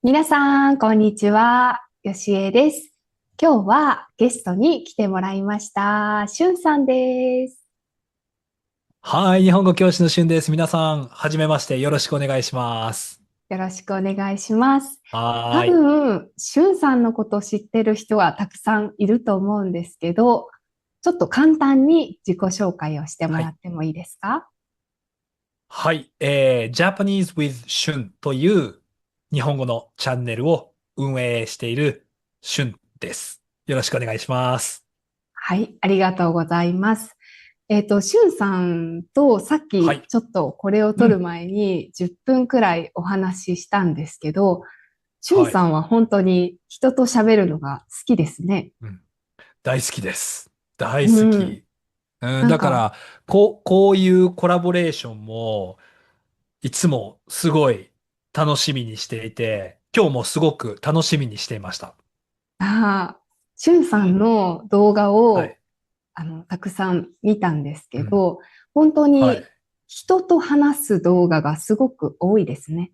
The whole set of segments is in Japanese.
皆さん、こんにちは。よしえです。今日はゲストに来てもらいました。しゅんさんです。はい、日本語教師のしゅんです。皆さん、はじめまして。よろしくお願いします。よろしくお願いします。多はーい。分、しゅんさんのことを知ってる人はたくさんいると思うんですけど、ちょっと簡単に自己紹介をしてもはい。らってもいいですか？はい。Japanese with しゅんという日本語のチャンネルを運営しているしゅんです。よろしくお願いします。はい、ありがとうございます。しゅんさんとさっはい。きちょっとこれを撮るうん。前に10分くらいお話ししたんですけど、しゅんはい。さんは本当に人と喋るのが好きですね。うん。大好きです。大うん。好き。うん、なんか、だから、こういうコラボレーションも、いつもすごい楽しみにしていて、今日もすごく楽しみにしていました。しゅんさんうん。の動画を、はい。たくさん見たんですうん。けど、本当にはい。人と話す動画がすごく多いですね。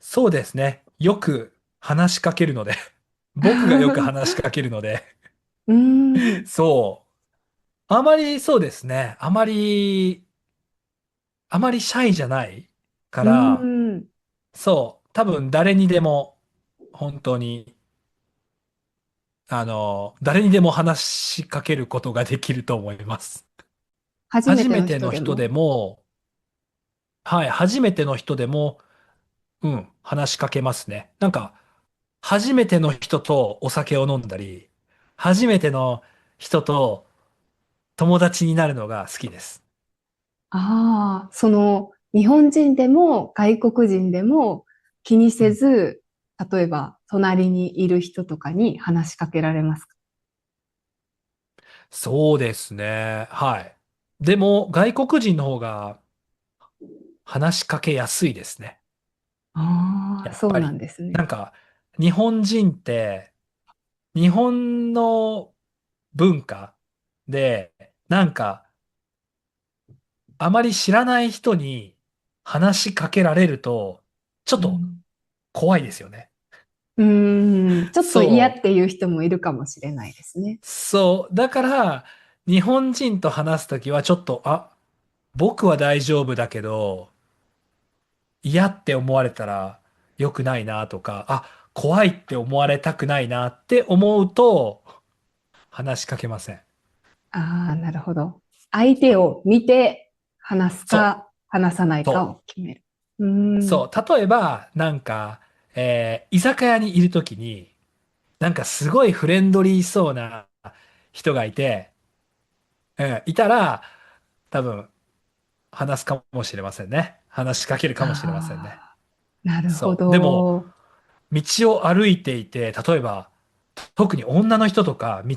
そうですね。よく話しかけるので僕がよく話しかけるので うん。そう。あまりそうですね。あまりシャイじゃないかうら、ん。そう。多分誰にでも、本当に、誰にでも話しかけることができると思います。初初めてのめての人で人でも。も、はい、初めての人でも、うん、話しかけますね。なんか、初めての人とお酒を飲んだり、初めての人と友達になるのが好きです。日本人でも外国人でも気にせうん。ず、例えば隣にいる人とかに話しかけられますか？そうですね。はい。でも、外国人の方が話しかけやすいですね。ああー、そうなんやっぱり。ですね。なんか、日本人って、日本の文化で、なんか、あまり知らない人に話しかけられると、ちょっとうん。怖いですよね。ちょっと嫌っそう。ていう人もいるかもしれないですね。そう。だから、日本人と話すときはちょっと、僕は大丈夫だけど、嫌って思われたら良くないなとか、怖いって思われたくないなって思うと、話しかけません。ああ、なるほど。相手を見て話すそか話さなう。いかそを決める。そう。例えば、なんか、居酒屋にいるときに、なんかすごいフレンドリーそうな人がいて、いたら、多分、話すかもしれませんね。話しかけるかもしれませんね。ああ、なるほそう。でも、ど。道を歩いていて、例えば、特に女の人とか道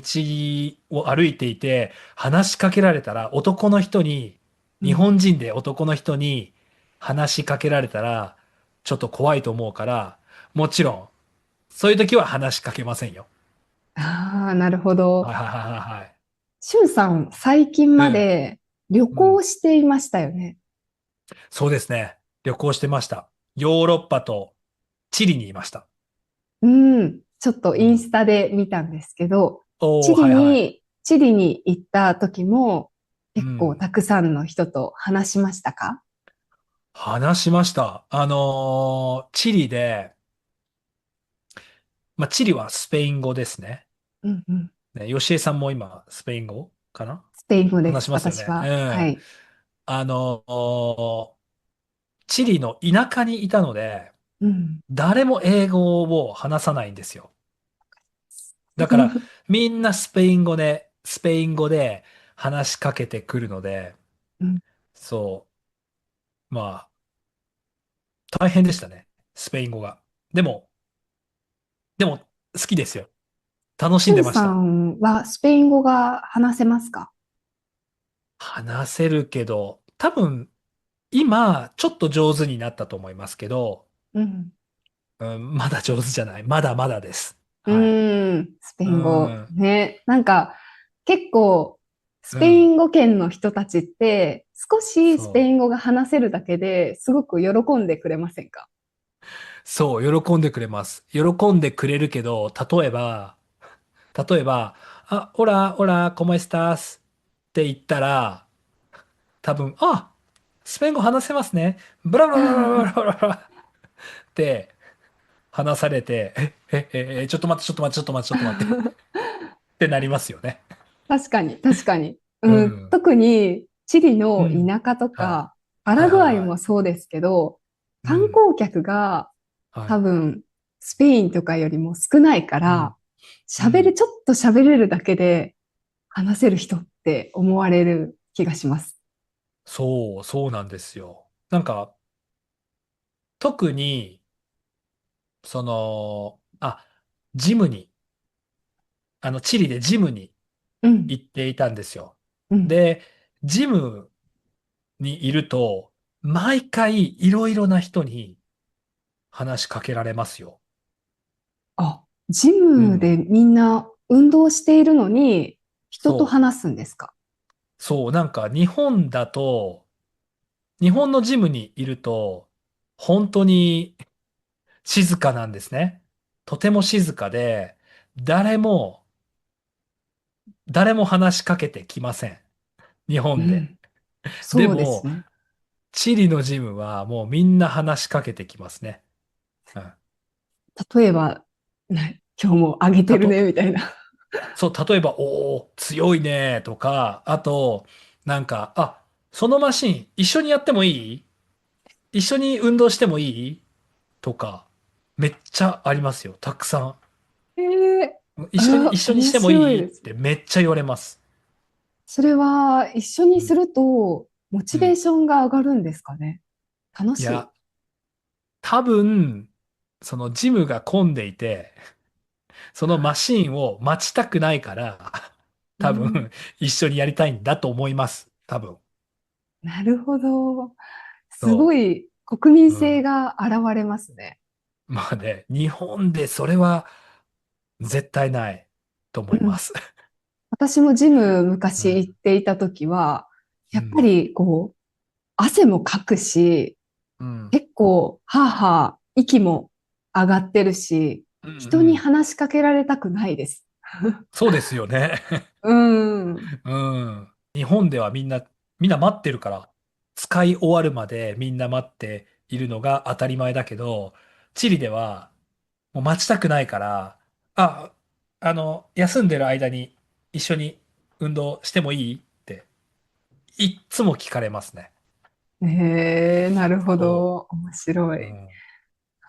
を歩いていて話しかけられたら男の人に、日うん。本人で男の人に話しかけられたらちょっと怖いと思うから、もちろんそういう時は話しかけませんよ。ああ、なるほど。はいはいはいはいはい。しゅんさん、最近まうん。で旅うん。行していましたよね。そうですね。旅行してました。ヨーロッパとチリにいました。ちょっとうん。インスタで見たんですけど、おー、はいはい。チリに行った時も結構うん。たくさんの人と話しましたか？話しました。チリで、まあ、チリはスペイン語ですね。うんうん。ね、ヨシエさんも今、スペイン語かなスペイン語で話しす、ますよね。う私は。はん。い。あの、チリの田舎にいたので、うん。誰も英語を話さないんですよ。だから、みんなスペイン語で話しかけてくるので、うん。そう、まあ、大変でしたね。スペイン語が。でも、でも、好きですよ。楽しんしゅんさでました。んはスペイン語が話せますか？話せるけど、多分、今、ちょっと上手になったと思いますけど、うん。うん、まだ上手じゃない。まだまだです。うはい。スペイうン語。ん。ね。なんか、結構、スペイうん。ン語圏の人たちって、少しスペそイン語が話せるだけですごく喜んでくれませんか？そう、喜んでくれます。喜んでくれるけど、例えば、あ、オラ、オラ、コモエスタスって言ったら、多分、あ、スペイン語話せますね。ブラブラブラブラブラブラって話されて、ちょっと待って、ちょっと待って、ちょっと待って、ちょっと待ってってなりますよね。確かに、確かに。うん、うん。特にチリのうん。田舎とはい。か、パはいラグアイはいはい。もそうですけど、観うん。光客がはい。多分スペインとかよりも少ないかうん。ら、うん。ちょっと喋れるだけで話せる人って思われる気がします。そう、そうなんですよ。なんか、特に、ジムに、チリでジムにうん、行っていたんですよ。うん。で、ジムにいると、毎回いろいろな人に話しかけられますよ。あ、ジムでうん。みんな運動しているのに人とそう。話すんですか？そう、なんか日本のジムにいると、本当に静かなんですね。とても静かで、誰も、誰も話しかけてきません。日本で。うん、そうですでも、ね。チリのジムはもうみんな話しかけてきますね。うん。例えば、今日も上げてるね、たと、みたいな。そう、例えば、おー、強いね、とか、あと、そのマシン一緒にやってもいい？一緒に運動してもいい？とか、めっちゃありますよ。たくさええ、ん。一緒にし面てもいいっ白いです。てめっちゃ言われます。それは一緒うん。にすると、モうん。チベーションが上がるんですかね。楽しい。いや、多分、そのジムが混んでいて、そのマシンを待ちたくないから、うん、多分、一緒にやりたいんだと思います。多分。なるほど。すごそい国民う。うん。性が現れますね。まあね、日本でそれは絶対ないと思うん。います。私もジムうん。昔行っていた時は、やっぱうん。りこう、汗もかくし、うん。結構、はあはあ、息も上がってるし、うん。う人にん。話しかけられたくないです。そうですよね。うん。うん。日本ではみんな待ってるから、使い終わるまでみんな待っているのが当たり前だけど、チリではもう待ちたくないから、あ、休んでる間に一緒に運動してもいいっていっつも聞かれますね。ええ、なるほそど。面白う。うい。ん。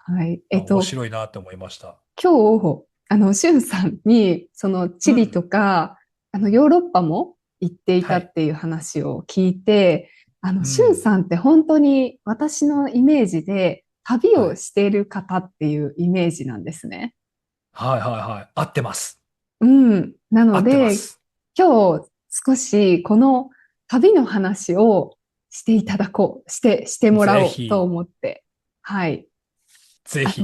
はい。面白いなって思いました。今日、しゅんさんに、そのチリとうん。か、ヨーロッパも行っていはい。たっていう話を聞いて、しゅんうん。さんって本当に私のイメージで旅はい。をしている方っていうイメージなんですね。はいはいはい。合ってます。うん。な合ってまので、す。今日少しこの旅の話をしていただこう、してもらぜおうとひ、思って。はい。ぜひ。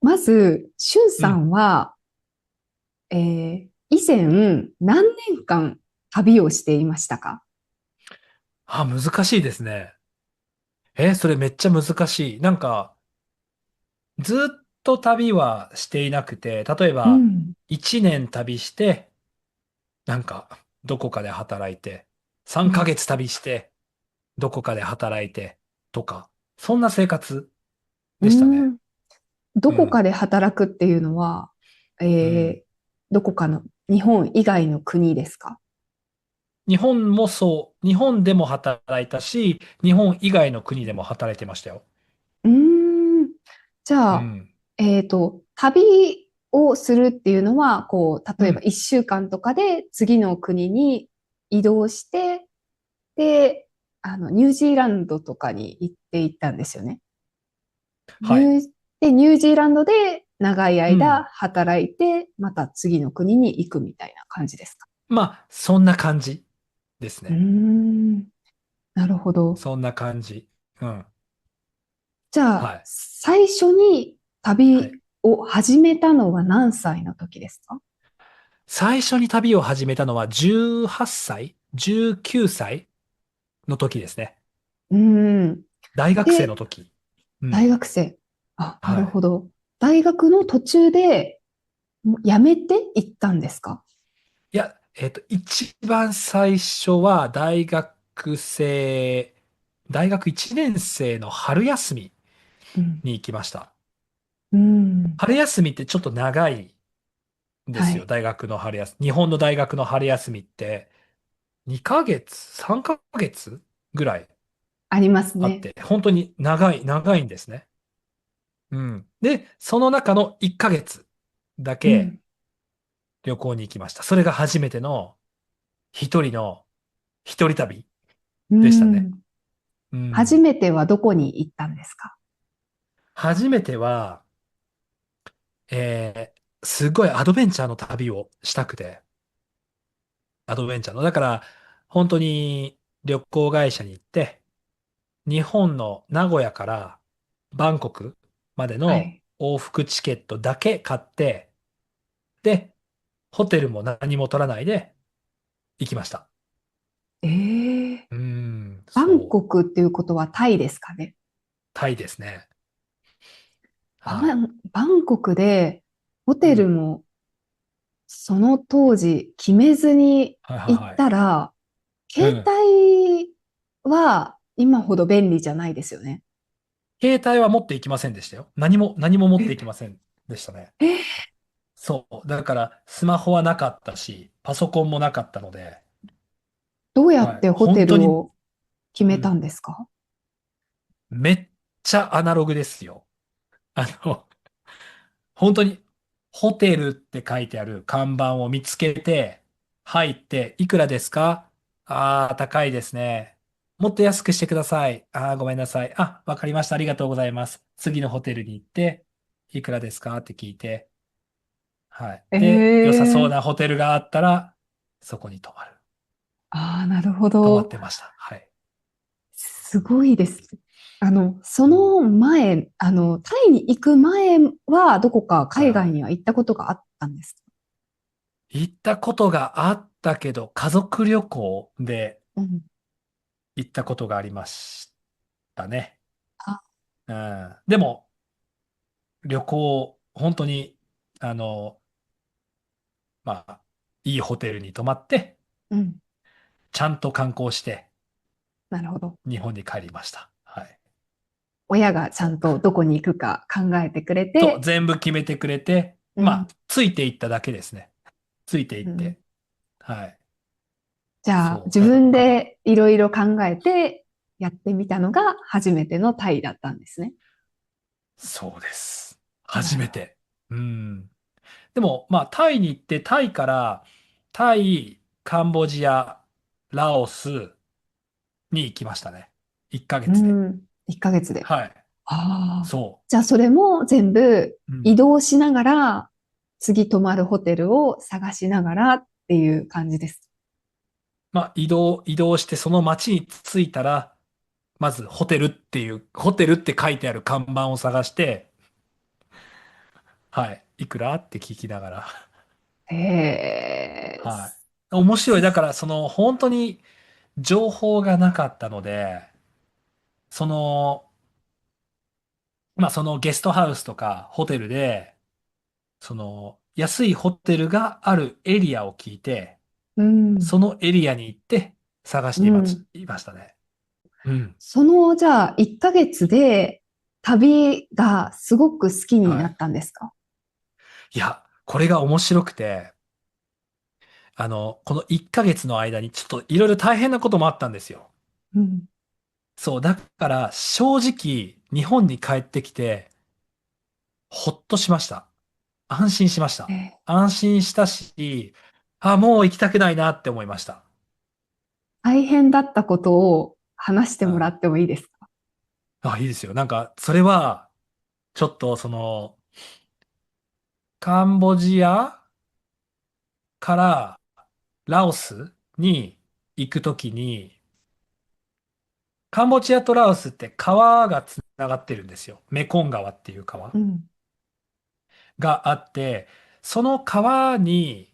まず、しゅんさうん。んは、以前何年間旅をしていましたか？あ、難しいですね。それめっちゃ難しい。ずっと旅はしていなくて、例えば、うん。1年旅して、どこかで働いて、3うん。ヶ月旅して、どこかで働いて、とか、そんな生活うでしたね。ん。どうん。こかで働くっていうのは、うん。どこかの日本以外の国ですか？日本でも働いたし、日本以外の国でも働いてましたよ。うーん。じゃあ、うん。旅をするっていうのは、こう、例えばうん。1週間とかで次の国に移動して、で、ニュージーランドとかに行ったんですよね。ニはい。ュー、ニュージーランドで長い間うん。働いて、また次の国に行くみたいな感じですか？まあ、そんな感じですうーね。ん、なるほど。そんな感じ。うん。じゃあ、はい。最初に旅はい。を始めたのは何歳の時ですか？最初に旅を始めたのは18歳 ?19 歳の時ですね。うーん。大学生ので、時。うん。大学生。あ、なはい。るほど。大学の途中でもう辞めて行ったんですか？いや、一番最初は大学1年生の春休みうん。に行きました。うん。春休みってちょっと長いんですよ。はい。大学の春休み。日本の大学の春休みって2ヶ月、3ヶ月ぐらいありますね。あって、本当に長いんですね。うん。で、その中の1ヶ月だけうん。旅行に行きました。それが初めての一人の一人旅うでしたね。ん。うん。初めてはどこに行ったんですか？初めては、すごいアドベンチャーの旅をしたくて、アドベンチャーの。だから、本当に旅行会社に行って、日本の名古屋からバンコクまでのはい。往復チケットだけ買って、で、ホテルも何も取らないで行きました。ええ、バンそう。コクっていうことはタイですかね。タイですね。はい。バンコクでホうん。テルもその当時決めずにはいはい行っはい。たら、携うん。帯は今ほど便利じゃないですよね。携帯は持っていきませんでしたよ。何も持っていきえ、ませんでしたね。え、そう。だから、スマホはなかったし、パソコンもなかったので、どうやはい。ってホテ本当に、ルを決めたうん。んですか？めっちゃアナログですよ。本当に、ホテルって書いてある看板を見つけて、入って、いくらですか？ああー、高いですね。もっと安くしてください。ああ、ごめんなさい。あ、わかりました。ありがとうございます。次のホテルに行って、いくらですかって聞いて、はい。えで、良さそうえ、なホテルがあったら、そこに泊まる。ああ、なるほ泊まっど。てました。はい。すごいです。そうん。の前、タイに行く前はどこか海外はいはい。には行ったことがあったんですか？行ったことがあったけど、家族旅行でうん。行ったことがありましたね。あ、うん。でも、旅行、本当に、あの、まあ、いいホテルに泊まって、うん。ちゃんと観光して、なるほど。日本に帰りました。はい。親がちゃそう。んとどこに行くか考えてくれそう、て、全部決めてくれて、うん。まあ、ついていっただけですね。ついていうん。って。はい。じゃあ、そう。自分だから、でいろいろ考えてやってみたのが初めてのタイだったんですね。そうです。なるほど。初めて。うん。でも、まあ、タイに行って、タイから、タイ、カンボジア、ラオスに行きましたね。1ヶう月で。ん。1ヶ月で。はい。ああ。そじゃあ、それも全部う。うん。移動しながら、次泊まるホテルを探しながらっていう感じです。まあ、移動して、その街に着いたら、まずホテルって書いてある看板を探して、はい。いくらって聞きながら。へえ。はい。面白い。だから、本当に情報がなかったので、その、まあ、そのゲストハウスとかホテルで、安いホテルがあるエリアを聞いて、うん。そのエリアに行って探してうん。いましたね。うん。じゃあ、1ヶ月で旅がすごく好きにはい。なったんですか？いや、これが面白くて、この1ヶ月の間にちょっといろいろ大変なこともあったんですよ。うん。そう、だから正直日本に帰ってきてほっとしました。安心しました。え、安心したし、あ、もう行きたくないなって思いました。大変だったことを話してうん。もらってもいいですか？あ、いいですよ。それは、ちょっとカンボジアからラオスに行くときに、カンボジアとラオスって川がつながってるんですよ。メコン川っていう川うん。があって、その川に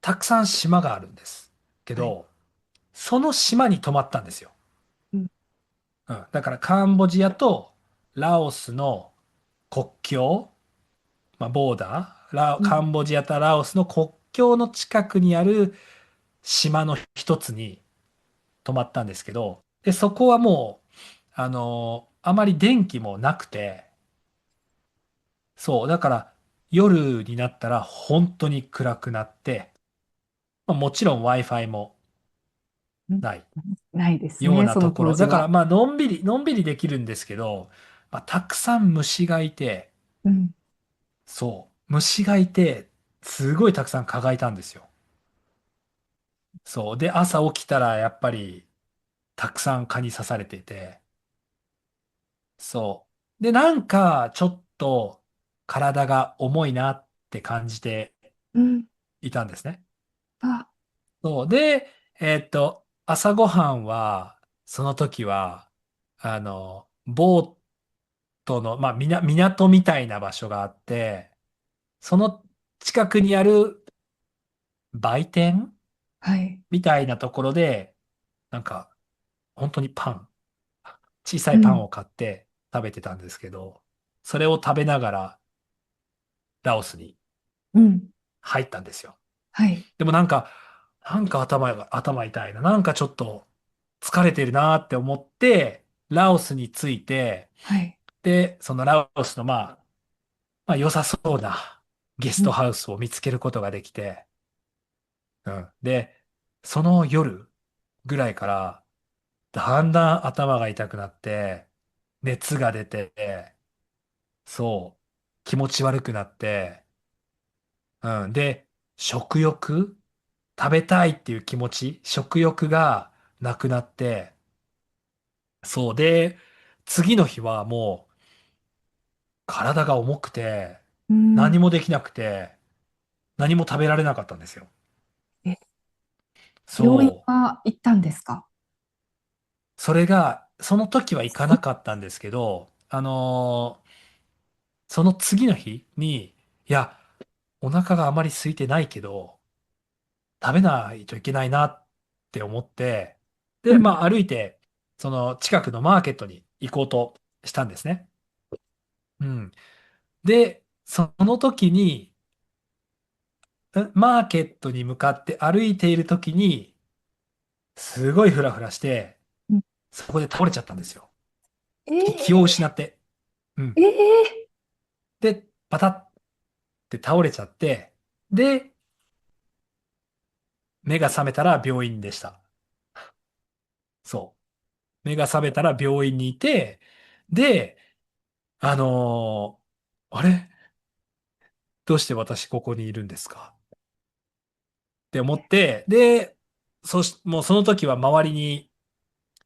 たくさん島があるんです。けはい。ど、その島に泊まったんですよ。うん。うん。だからカンボジアとラオスの国境、まあ、ボーダー、カうん。ンボジアとラオスの国境の近くにある島の一つに泊まったんですけど、で、そこはもう、あまり電気もなくて、そう、だから夜になったら本当に暗くなって、まあ、もちろん Wi-Fi もうん。ないないですようね、そのなところ。当時は。だからまあ、のんびりできるんですけど、まあ、たくさん虫がいて、うん。そう、虫がいて、すごいたくさん蚊がいたんですよ。そう。で、朝起きたらやっぱりたくさん蚊に刺されていて、そう。で、なんかちょっと体が重いなって感じてうん。いたんですね。あ、そう。で、朝ごはんは、その時は、ボートの、まあ、港みたいな場所があって、その近くにある売店はい。みたいなところで、なんか、本当にパン、小さうん。いパンを買って食べてたんですけど、それを食べながらラオスにうん。入ったんですよ。はい。でもなんか頭痛いな。なんかちょっと疲れてるなって思って、ラオスに着いて、はい。で、そのラオスのまあ良さそうなゲスうん。トハウスを見つけることができて、うん。で、その夜ぐらいから、だんだん頭が痛くなって、熱が出て、そう、気持ち悪くなって、うん。で、食欲食べたいっていう気持ち、食欲がなくなって、そうで、次の日はもう体が重くて、うん。何もできなくて、何も食べられなかったんですよ。え、病院そう。は行ったんですか？それが、その時は行かなかったんですけど、その次の日に、いや、お腹があまり空いてないけど、食べないといけないなって思って、で、うん。まあ歩いて、その近くのマーケットに行こうとしたんですね。うん。で、その時に、マーケットに向かって歩いている時に、すごいフラフラして、うん。そこで倒れちゃったんですよ。気を失えって。うん。えええ、で、パタって倒れちゃって、で、目が覚めたら病院でした。そう。目が覚めたら病院にいて、で、あれどうして私ここにいるんですかって思って、で、もうその時は周りに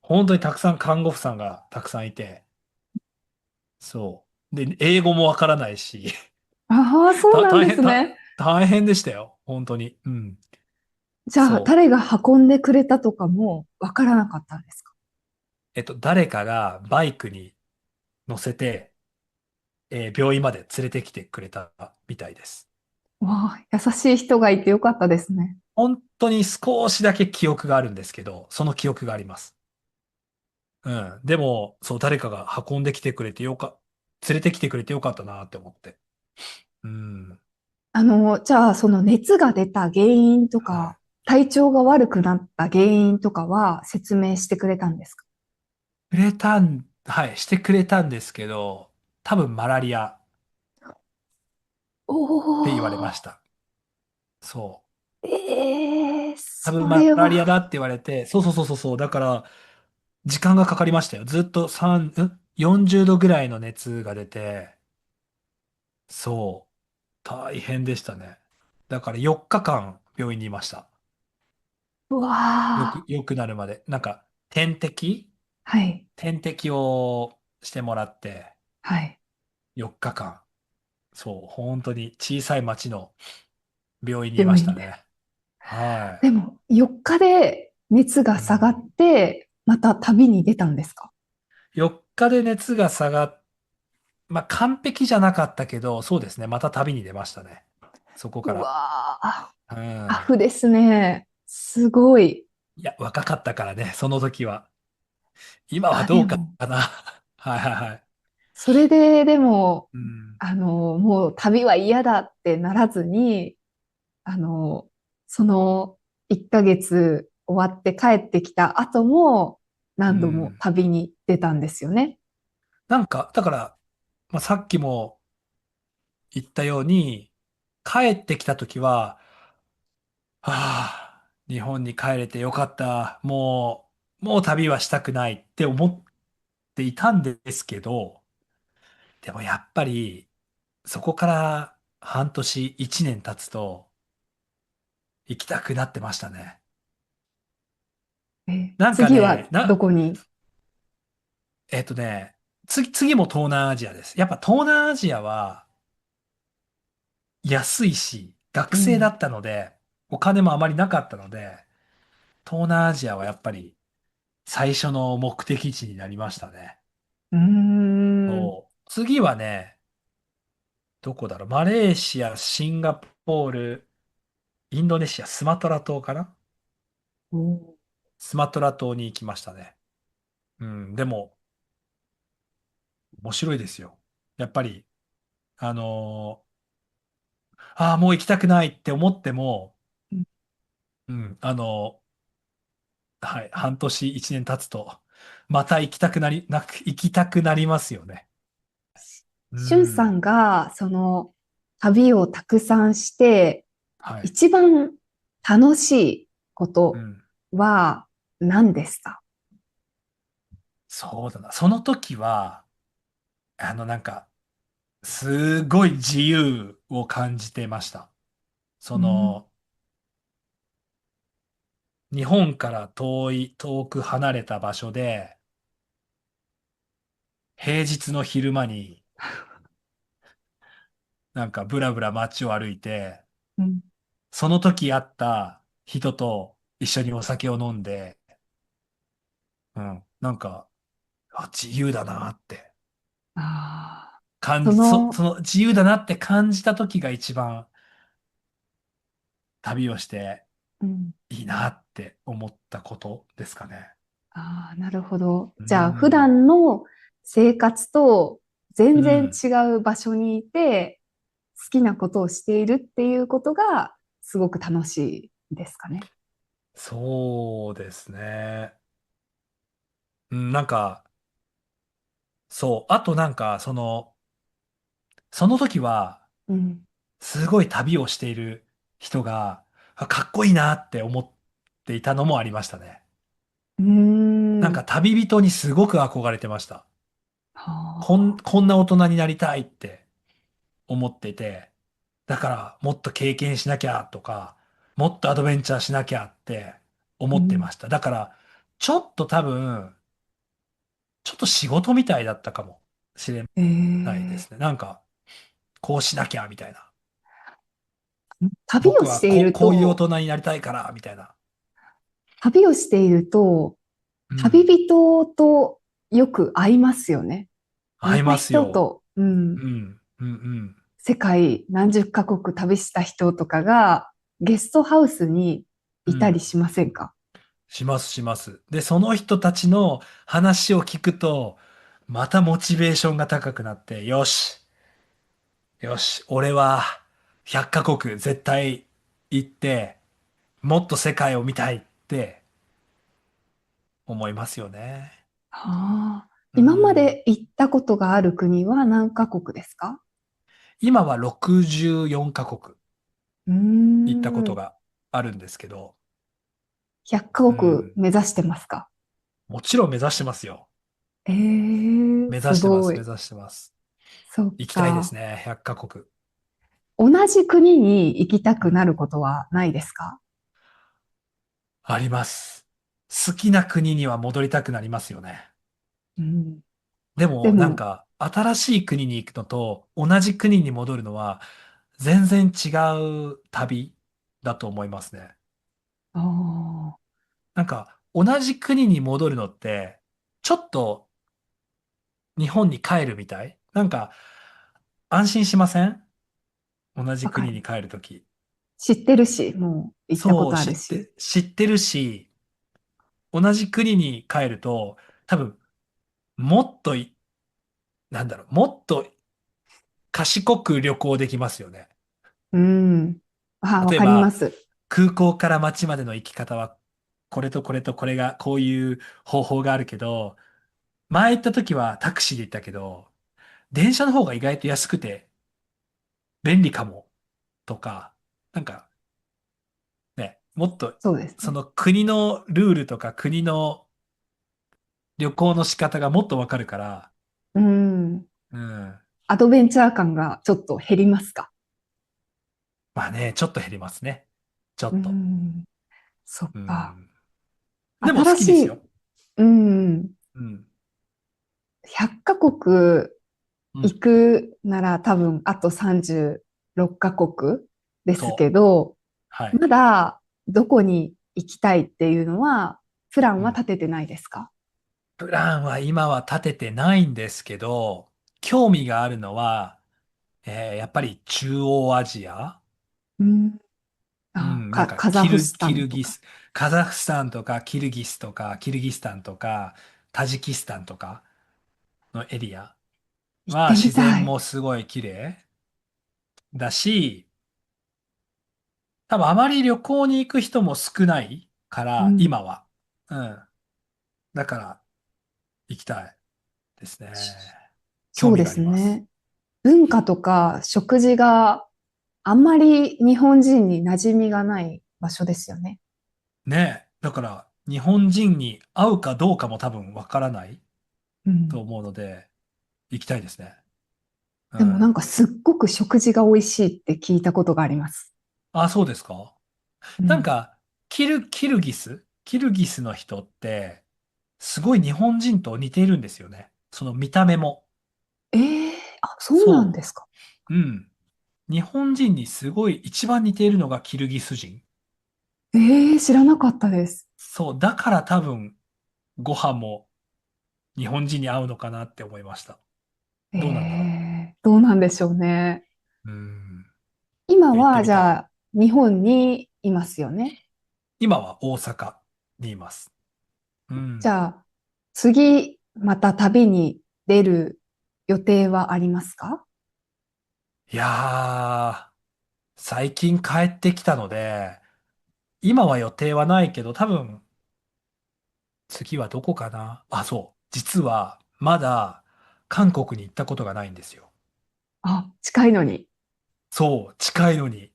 本当にたくさん看護婦さんがたくさんいて、そう。で、英語もわからないし、ああ、そうなんですね。大変でしたよ。本当に。うん。じゃあ、そう。誰が運んでくれたとかもわからなかったんですか？誰かがバイクに乗せて、病院まで連れてきてくれたみたいです。わあ、優しい人がいてよかったですね。本当に少しだけ記憶があるんですけど、その記憶があります。うん。でも、そう、誰かが運んできてくれて連れてきてくれてよかったなって思って。うん。じゃあ、その熱が出た原因とか、はい。体調が悪くなった原因とかは説明してくれたんですか？はい、してくれたんですけど、多分マラリアっおて言われましおた。そう。ー、ええ、多分そマラリアれは、だって言われて、そう。だから、時間がかかりましたよ。ずっと40度ぐらいの熱が出て、そう。大変でしたね。だから4日間病院にいました。うわあ、良くなるまで。なんか、はい、点滴をしてもらって、はい、4日間。そう、本当に小さい町の病院にいま病院で。したね。はでも、4日で熱がい。う下がっん。て、また旅に出たんですか？4日で熱が下がっ、まあ、完璧じゃなかったけど、そうですね。また旅に出ましたね。そこかうら。わあ、うん。タフですね。すごい。いや、若かったからね、その時は。今はあ、どうかでも、な。はい。それで、でも、うん。もう旅は嫌だってならずに、あの、その1ヶ月終わって帰ってきた後もう何度もん。旅に出たんですよね。なんか、だから、まあ、さっきも言ったように、帰ってきたときは、はあ、日本に帰れてよかった。もう旅はしたくないって思っていたんですけど、でもやっぱり、そこから半年、一年経つと、行きたくなってましたね。なんかね、次はどこに？えっとね、次も東南アジアです。やっぱ東南アジアは安いし、学うん。生だったので、お金もあまりなかったので、東南アジアはやっぱり最初の目的地になりましたね。うーん。そう。次はね、どこだろう。マレーシア、シンガポール、インドネシア、スマトラ島かな。おー。スマトラ島に行きましたね。うん、でも、面白いですよ。やっぱり、もう行きたくないって思っても、うん。うん、はい、半年、一年経つと、また行きたくなりますよね。うしゅんさん。んが、その、旅をたくさんして、はい。一番楽しいことうん。は何ですか？そうだな。その時は、なんか、すごい自由を感じてました。そうん。の、日本から遠く離れた場所で、平日の昼間になんかブラブラ街を歩いて、うん。その時会った人と一緒にお酒を飲んで、うん、なんか、自由だなってああ、感じ、そその、の自由だなって感じた時が一番旅をしてうん。いいなって思ったことですかね。ああ、なるほど。うじゃあ、普ん。段の生活と全然うん。違う場所にいて、好きなことをしているっていうことが、すごく楽しいですかね。そうですね。うん、なんか、そう。あとなんか、その時は、うん。すごい旅をしている人が、かっこいいなって思っていたのもありましたね。うーなんかん。旅人にすごく憧れてました。はあ。こんな大人になりたいって思っていて、だからもっと経験しなきゃとか、もっとアドベンチャーしなきゃって思うん。ってました。だから、ちょっと多分、ちょっと仕事みたいだったかもしれないでええ。すね。なんか、こうしなきゃみたいな。旅を僕はしているこういう大と、人になりたいから、みたいな。旅をしていると、旅うん。人とよく会いますよね。似た合いますよ。人と、うん、うん、うん、うん。世界何十カ国旅した人とかがゲストハウスにうん。いたりしませんか？します、します。で、その人たちの話を聞くと、またモチベーションが高くなって、よし、俺は100カ国絶対行って、もっと世界を見たいって思いますよね。はあ。う今まん。で行ったことがある国は何カ国ですか？今は64カ国うー行ったことん。があるんですけど、100カ国うん。目指してますか？もちろん目指してますよ。ええ、目指してます、目すごい。指してます。そっ行きたいですか。ね、100カ国。同じ国に行きたうん。くなることはないですか？あります。好きな国には戻りたくなりますよね。うん。でも、なんでも、か、新しい国に行くのと同じ国に戻るのは、全然違う旅だと思いますね。ああ、なんか、同じ国に戻るのって、ちょっと日本に帰るみたい。なんか、安心しません？同じわかる。国に帰るとき。知ってるし、もう行ったこそう、とあるし。知ってるし、同じ国に帰ると、多分、もっといなんだろう、もっと賢く旅行できますよね。うん。あ、わかりま例えば、す。空港から街までの行き方は、これとこれとこれが、こういう方法があるけど、前行った時はタクシーで行ったけど、電車の方が意外と安くて便利かも、とか、なんかね、もっと、そうですね。その国のルールとか国の旅行の仕方がもっとわかるから、うん。うん。アドベンチャー感がちょっと減りますか？まあね、ちょっと減りますね。ちょうっと。ん。そっうか。ん。でも好新しい、きですよ。うん。うん。100カ国行うん。くなら多分あと36カ国ですそう。けど、はい。まだどこに行きたいっていうのは、プランうん。は立ててないですか？プランは今は立ててないんですけど、興味があるのは、やっぱり中央アジア。うん。あ、うん、なんかカザフスタンとか。カザフスタンとかキルギスタンとか、タジキスタンとかのエリアは行ってみ自然たい。もすごい綺麗だし、多分あまり旅行に行く人も少ないから、うん。今は。うん。だから行きたいですね。興味そうでがあります。すね。文化とか食事があんまり日本人に馴染みがない場所ですよね。ねえ。だから日本人に会うかどうかも多分わからないうん。と思うので、行きたいですね。うでもなんん。かすっごく食事が美味しいって聞いたことがあります。あ、そうですか。うん。なんか、キルギスの人って、すごい日本人と似ているんですよね。その見た目も。あ、そうなんでそすか。う。うん。日本人にすごい一番似ているのがキルギス人。知らなかったです。そう。だから多分、ご飯も日本人に合うのかなって思いました。どうなんだろどうなんでしょうね。う。うん。いや、行って今はみたい。じゃあ日本にいますよね。今は大阪にいます。うん。じゃあ次また旅に出る予定はありますか？いやー、最近帰ってきたので、今は予定はないけど、多分、次はどこかなあ、そう。実は、まだ、韓国に行ったことがないんですよ。あ、近いのに。そう、近いのに。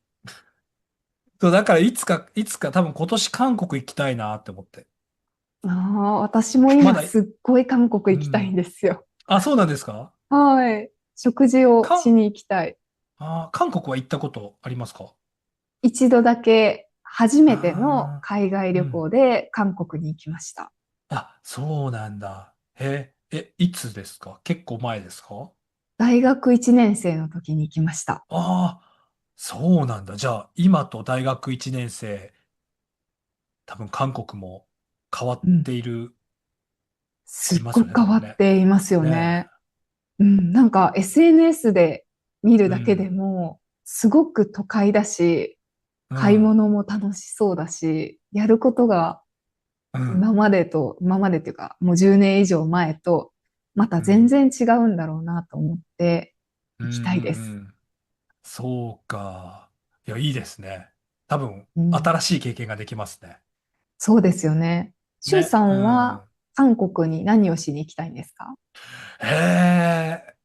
そう、だからいつか多分今年韓国行きたいなって思って。ああ、私もまだ、今すっごい韓国行きたいんうん。ですよ。あ、そうなんですか？はい。食事をし韓、に行きたい。韓国は行ったことありますか？一度だけ初めてのあ海外うん。旅行で韓国に行きました。あ、そうなんだ。いつですか？結構前ですか？大学1年生の時に行きました。ああ、そうなんだ。じゃあ、今と大学1年生、多分韓国も変わっうん。てすっいますよね、ごく変わ多分ね。っていますよねね。うん。なんか SNS で見るえ。うだけでん。も、すごく都会だし、買いうん。物も楽しそうだし、やることがうん。今までっていうか、もう10年以上前と、また全うん。然違うんだろうなと思ってうん。う行きたいです。ん。そうか。いや、いいですね。多分、うん、新しい経験ができますね。そうですよね。しゅんね。さうんはん。韓国に何をしに行きたいんですか？へえ。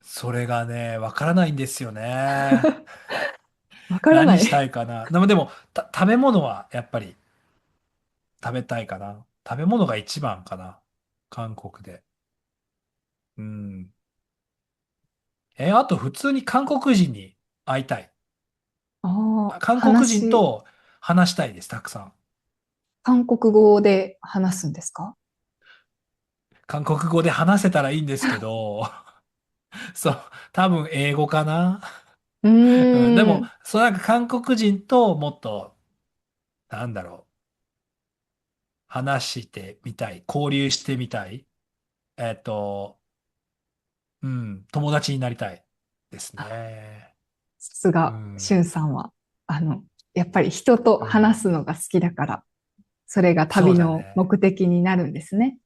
それがね、わからないんですよね。わからない。何したいかな。でも、食べ物はやっぱり食べたいかな。食べ物が一番かな。韓国で。うん。あと普通に韓国人に会いたい。ああ、韓国人と話したいです、たくさん。韓国語で話すんですか？韓国語で話せたらいいんですけど、そう、多分英語かな。ううん、でーん、も、そうなんか韓国人ともっと、なんだろう、話してみたい、交流してみたい。えっと、うん、友達になりたいですね。さすうが、しゅん、んさんは。あの、やっぱり人とうん、話すのが好きだから、それがそう旅だね。の目的になるんですね。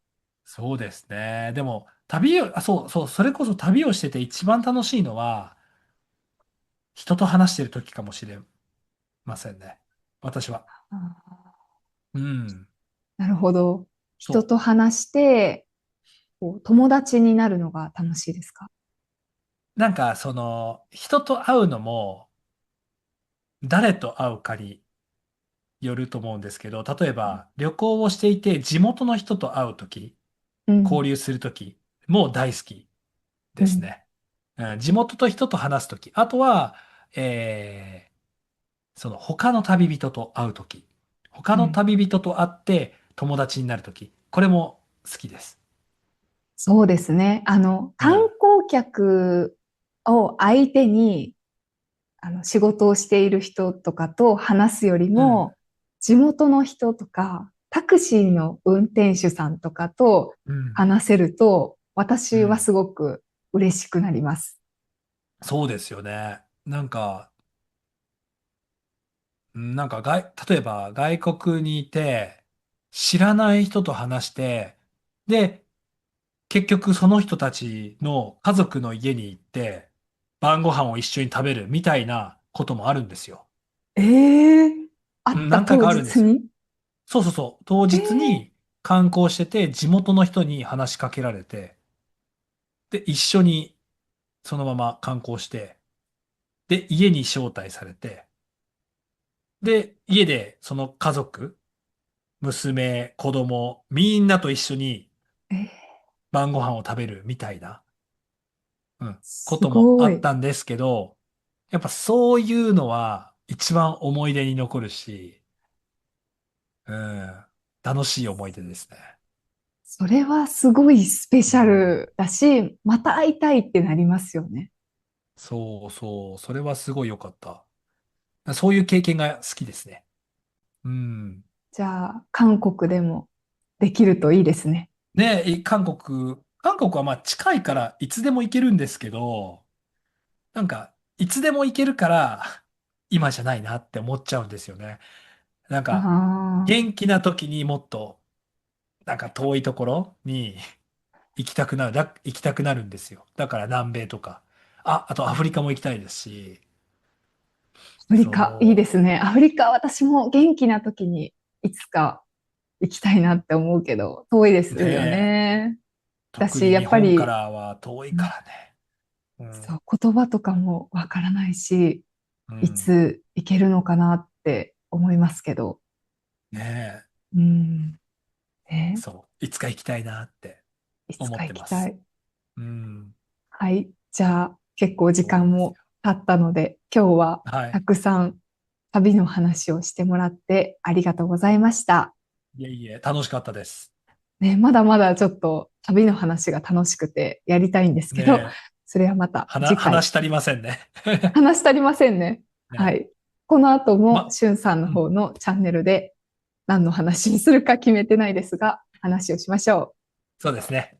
そうですね。でも、それこそ旅をしてて一番楽しいのは、人と話してる時かもしれませんね。私は。あー、うん。なるほど。人そと話して、こう友達になるのが楽しいですか？う。なんか、人と会うのも、誰と会うかによると思うんですけど、例えば、旅行をしていて、地元の人と会う時、うん、交流する時も大好きうん、ですね。うん、地元と人と話す時、あとは、えその他の旅人と会う時、他のうん。旅人と会って友達になる時、これも好きです。そうですね。観うん。光客を相手に、仕事をしている人とかと話すよりうん。も、地元の人とか、タクシーの運転手さんとかとうん。話せると、私はうん。すごく嬉しくなります。そうですよね。例えば外国にいて、知らない人と話して、で、結局その人たちの家族の家に行って、晩ご飯を一緒に食べるみたいなこともあるんですよ。ええ、会うん、った当何回かあるんですよ。日に。そうそうそう。当ええ、日に観光してて、地元の人に話しかけられて、で、一緒にそのまま観光して、で、家に招待されて、で、家でその家族、娘、子供、みんなと一緒にええ、晩ご飯を食べるみたいな、うん、こすともあごい。ったんですけど、やっぱそういうのは一番思い出に残るし、うん、楽しい思い出ですね。それはすごいスペシャうん、ルだし、また会いたいってなりますよね。そうそう、それはすごい良かった。そういう経験が好きですね。うん。じゃあ、韓国でもできるといいですね。ねえ、韓国はまあ近いからいつでも行けるんですけど、いつでも行けるから今じゃないなって思っちゃうんですよね。なんあか、あ、元気な時にもっと、遠いところに行きたくなるんですよ。だから南米とか。あとアフリカも行きたいですし、アフリカ、いいでそすね。アフリカ、私も元気な時にいつか行きたいなって思うけど、遠いでう。すよねえ。ね。私、や特に日っぱり、本からは遠いうん、からね。うん。そう、言葉とかもわからないし、いうん。つ行けるのかなって思いますけど。ねえ。うん、ね、そう。いつか行きたいなって思っいつかてます。行きたい。うん。はい。じゃあ、結構時間もそうなんですよ。経ったので、今日はたはい。くさん旅の話をしてもらってありがとうございました。いえいえ、楽しかったです。ね、まだまだちょっと旅の話が楽しくてやりたいんですけど、ねえ。それはまた次回。話し足りませんね。話し足りませんね。はね。い。この後も、ま、しゅんさんのうん。方のチャンネルで何の話にするか決めてないですが、話をしましょそうですね。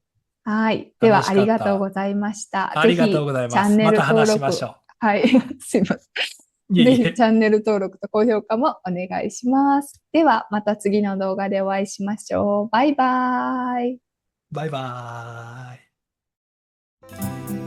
う。はい。では、楽しありがとうかった。ございました。ありがとうぜひ、ございます。チャンネルまた話しまし登録、ょはい。すいません。う。いえぜひチいえ。ャンネル登録と高評価もお願いします。では、また次の動画でお会いしましょう。バイバーイ。バイバーイ。